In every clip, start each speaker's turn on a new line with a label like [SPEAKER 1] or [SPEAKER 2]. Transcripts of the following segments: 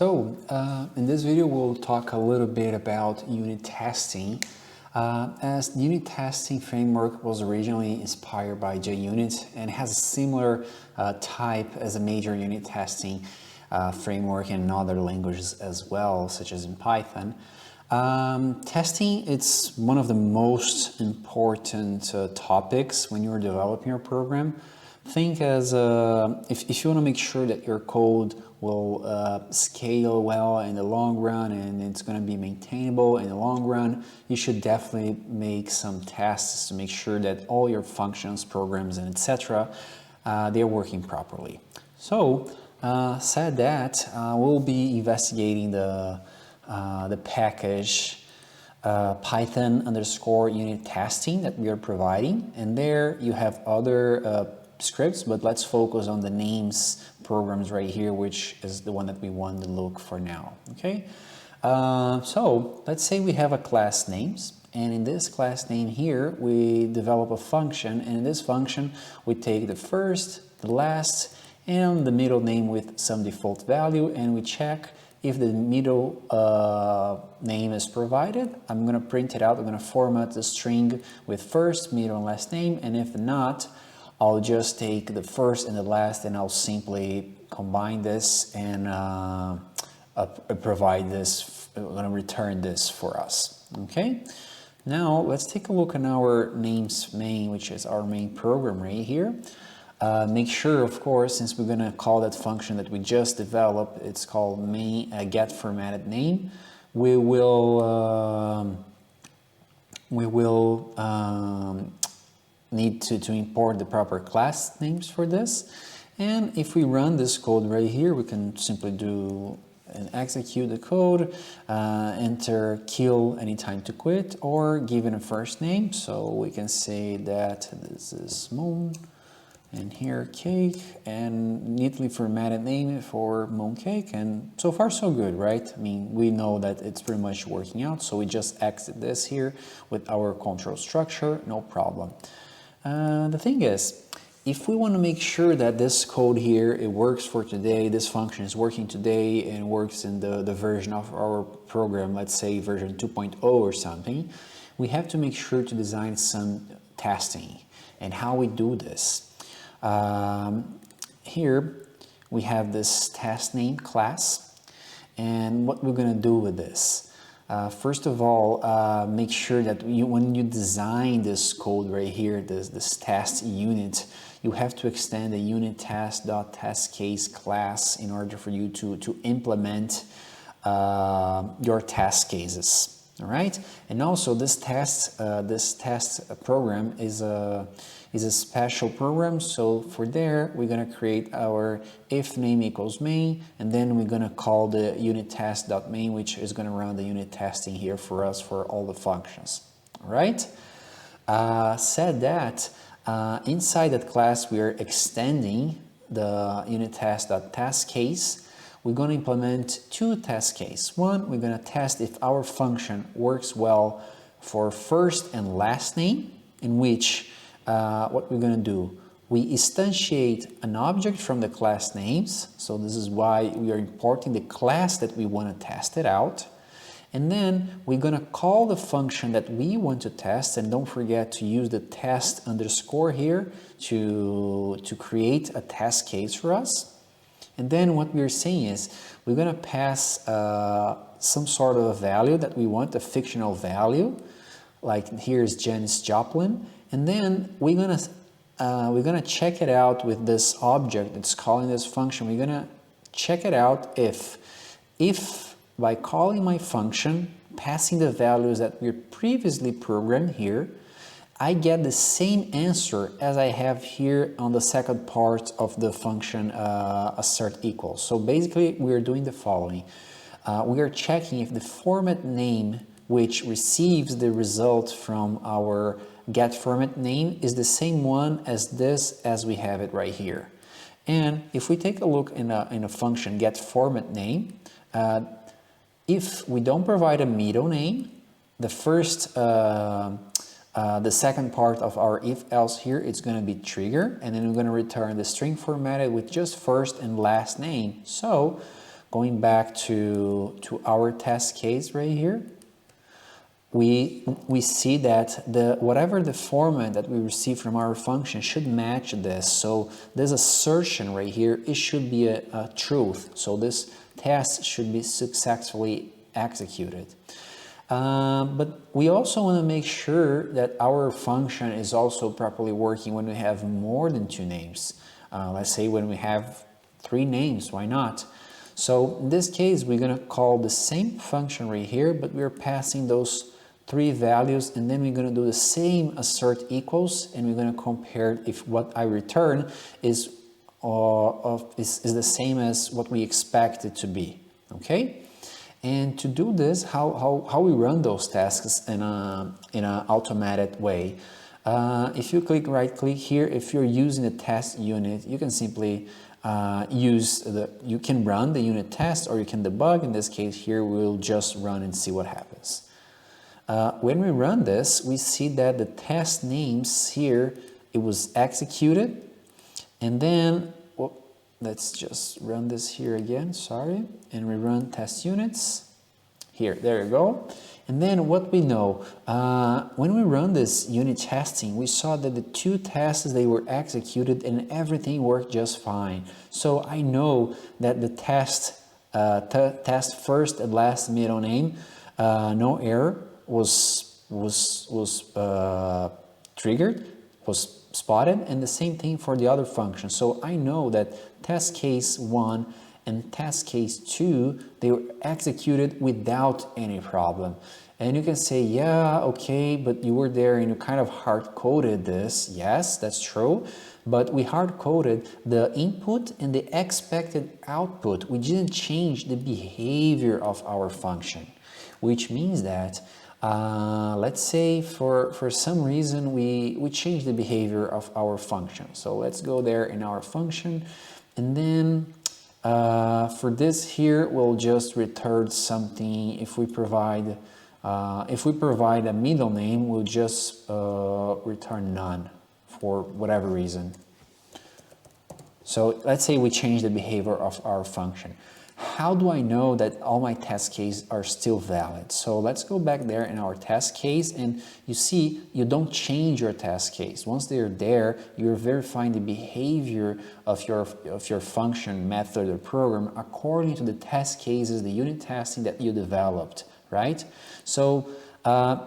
[SPEAKER 1] In this video we'll talk a little bit about unit testing. As the unit testing framework was originally inspired by JUnit and has a similar type as a major unit testing framework in other languages as well, such as in Python. Testing, it's one of the most important topics when you're developing your program. Think as if you want to make sure that your code will scale well in the long run and it's going to be maintainable in the long run, you should definitely make some tests to make sure that all your functions, programs, and etc. They're working properly. Said that, we'll be investigating the package Python_unit testing that we are providing, and there you have other scripts, but let's focus on the names programs right here, which is the one that we want to look for now. Okay, so let's say we have a class names, and in this class name here we develop a function, and in this function we take the first, the last, and the middle name with some default value, and we check if the middle name is provided. I'm going to print it out. I'm going to format the string with first, middle, and last name, and if not, I'll just take the first and the last and I'll simply combine this and provide this, I'm going to return this for us. Okay, now let's take a look at our names main, which is our main program right here. Make sure, of course, since we're going to call that function that we just developed, it's called main get formatted name. We will need to import the proper class names for this, and if we run this code right here, we can simply do and execute the code, enter kill anytime to quit, or give it a first name. So we can say that this is moon, and here cake, and neatly formatted name for mooncake, and so far so good, right? I mean, we know that it's pretty much working out, so we just exit this here with our control structure, no problem. The thing is, if we want to make sure that this code here, it works for today, this function is working today and works in the version of our program, let's say version 2.0 or something, we have to make sure to design some testing. And how we do this? Here we have this test name class, and what we're going to do with this. First of all, make sure that when you design this code right here, this test unit, you have to extend the unittest.testCase class in order for you to implement your test cases. All right, and also this test program is a special program. So for there, we're going to create our if name equals main, and then we're going to call the unittest.main, which is going to run the unit testing here for us for all the functions. All right. Said that, inside that class, we are extending the unittest.testCase. We're going to implement two test cases. One, we're going to test if our function works well for first and last name, in which what we're going to do, we instantiate an object from the class names. So this is why we are importing the class that we want to test it out. And then we're going to call the function that we want to test, and don't forget to use the test underscore here to create a test case for us. And then what we're saying is we're going to pass some sort of a value that we want, a fictional value, like here's Janis Joplin, and then we're gonna check it out with this object that's calling this function. We're gonna check it out if by calling my function, passing the values that we previously programmed here, I get the same answer as I have here on the second part of the function assert equals. So basically we are doing the following. We are checking if the format name which receives the result from our get format name is the same one as this as we have it right here. And if we take a look in a function get format name, if we don't provide a middle name, the first the second part of our if else here, it's going to be trigger, and then we're going to return the string formatted with just first and last name. So going back to our test case right here, we see that whatever the format that we receive from our function should match this. So this assertion right here, it should be a truth. So this test should be successfully executed. But we also want to make sure that our function is also properly working when we have more than 2 names. Let's say when we have 3 names, why not? So in this case, we're going to call the same function right here, but we're passing those 3 values, and then we're going to do the same assert equals, and we're going to compare if what I return is the same as what we expect it to be. Okay? And to do this, how we run those tasks in an automated way. If you right click here, if you're using the test unit, you can simply you can run the unit test, or you can debug. In this case here, we'll just run and see what happens. When we run this, we see that the test names here, it was executed, and then let's just run this here again, sorry, and we run test units. Here, there you go. And then what we know, when we run this unit testing, we saw that the 2 tests, they were executed and everything worked just fine. So I know that the test first and last middle name, no error, was triggered, was spotted, and the same thing for the other function. So I know that test case 1 and test case 2, they were executed without any problem. And you can say, yeah, okay, but you were there and you kind of hard-coded this. Yes, that's true, but we hard-coded the input and the expected output. We didn't change the behavior of our function, which means that let's say for some reason we change the behavior of our function. So let's go there in our function, and then for this here, we'll just return something. If we provide a middle name, we'll just return none for whatever reason. So let's say we change the behavior of our function. How do I know that all my test cases are still valid? So let's go back there in our test case, and you see you don't change your test case. Once they're there, you're verifying the behavior of your function, method, or program according to the test cases, the unit testing that you developed, right? So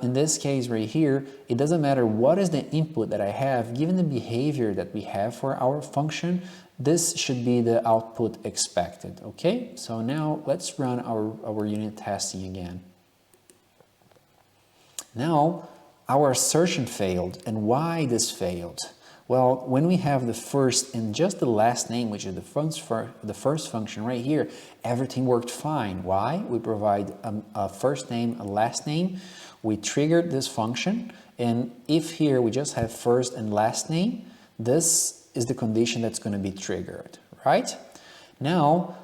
[SPEAKER 1] in this case right here, it doesn't matter what is the input that I have, given the behavior that we have for our function, this should be the output expected, okay? So now let's run our unit testing again. Now, our assertion failed, and why this failed? Well, when we have the first and just the last name, which is the first function right here, everything worked fine. Why? We provide a first name, a last name. We triggered this function, and if here we just have first and last name, this is the condition that's going to be triggered, right? Now,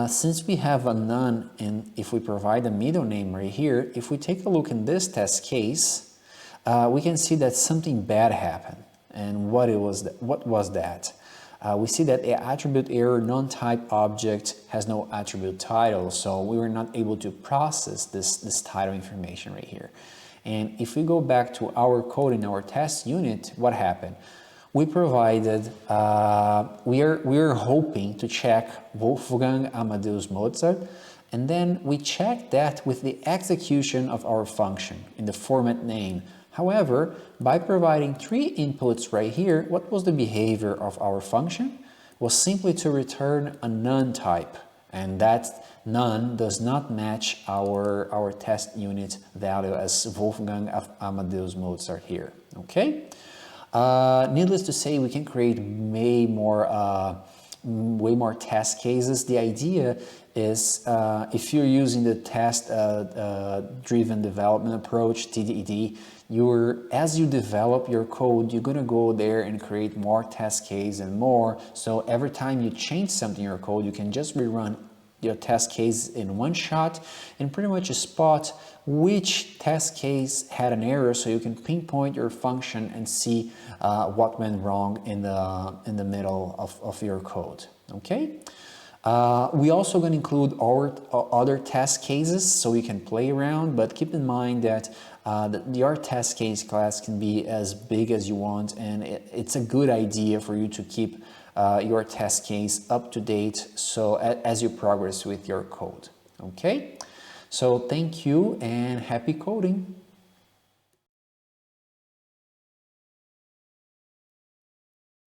[SPEAKER 1] since we have a none, and if we provide a middle name right here, if we take a look in this test case, we can see that something bad happened. And what was that? We see that the attribute error non-type object has no attribute title, so we were not able to process this title information right here. And if we go back to our code in our test unit, what happened? We provided, we are hoping to check Wolfgang Amadeus Mozart, and then we check that with the execution of our function in the format name. However, by providing 3 inputs right here, what was the behavior of our function? Was simply to return a none type, and that none does not match our test unit value as Wolfgang Amadeus Mozart here, okay? Needless to say, we can create way more test cases. The idea is if you're using the test driven development approach, TDD, as you develop your code, you're going to go there and create more test cases and more. So every time you change something in your code, you can just rerun your test case in one shot and pretty much spot which test case had an error, so you can pinpoint your function and see what went wrong in the middle of your code. Okay, We also going to include our other test cases so you can play around, but keep in mind that your test case class can be as big as you want, and it's a good idea for you to keep your test case up to date so as you progress with your code. Okay, so thank you and happy coding.